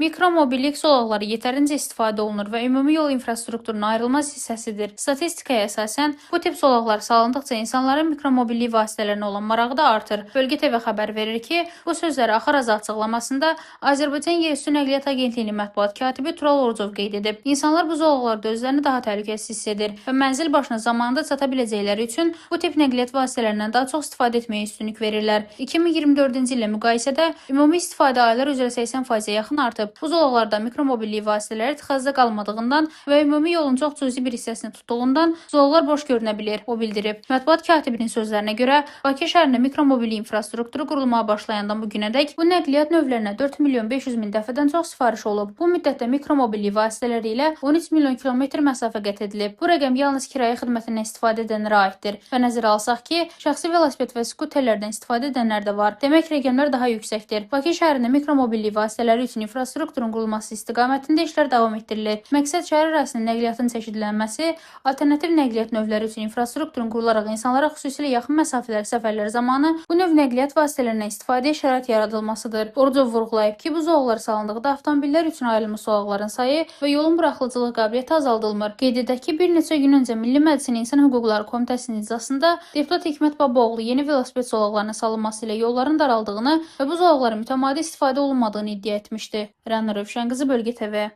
Mikromobillik zolaqları yetərincə istifadə olunur və ümumi yol infrastrukturunun ayrılmaz hissəsidir. Statistikaya əsasən, bu tip zolaqlar salındıqca insanların mikromobillik vasitələrinə olan marağı da artır. Bölgə TV xəbər verir ki, bu sözləri Axar Azı açıqlamasında Azərbaycan Yerüstü Nəqliyyat Agentliyinin mətbuat katibi Tural Orucov qeyd edib. İnsanlar bu zolaqlarda özlərini daha təhlükəsiz hiss edir və mənzil başına zamanında çata biləcəkləri üçün bu tip nəqliyyat vasitələrindən daha çox istifadə etməyə üstünlük verirlər. 2024-cü illə müqayisədə ümumi istifadə aylar üzrə 80%-ə yaxın artıb. Bu zolaqlarda mikromobillik vasitələri tıxacda qalmadığından və ümumi yolun çox cüzi bir hissəsini tutduğundan zolaqlar boş görünə bilir, o bildirib. Mətbuat katibinin sözlərinə görə, Bakı şəhərində mikromobillik infrastrukturu qurulmağa başlayandan bu günədək bu nəqliyyat növlərinə 4 milyon 500 min dəfədən çox sifariş olub. Bu müddətdə mikromobillik vasitələri ilə 13 milyon kilometr məsafə qət edilib. Bu rəqəm yalnız kirayə xidmətindən istifadə edənlərə aiddir və nəzərə alsaq ki, şəxsi velosiped və skuterlərdən istifadə edənlər də var. Demək, rəqəmlər daha yüksəkdir. Bakı şəhərində mikromobillik vasitələri üçün infrastrukturun qurulması istiqamətində işlər davam etdirilir. Məqsəd şəhər ərazisinin nəqliyyatın çeşidlənməsi, alternativ nəqliyyat növləri üçün infrastrukturun qurularaq insanlara xüsusilə yaxın məsafələr səfərlər zamanı bu növ nəqliyyat vasitələrindən istifadəyə şərait yaradılmasıdır. Orucov vurğulayıb ki, bu zolaqlar salındıqda avtomobillər üçün ayrılmış zolaqların sayı və yolun buraxılıcılıq qabiliyyəti azaldılmır. Qeyd edək ki, bir neçə gün öncə Milli Məclisin İnsan Hüquqları Komitəsinin iclasında deputat Hikmət Babaoğlu yeni velosiped zolaqlarının salınması ilə yolların daraldığını və bu zolaqların mütəmadi istifadə olunmadığını iddia etmişdi. Rəna Rövşənqızı, Bölgə TV.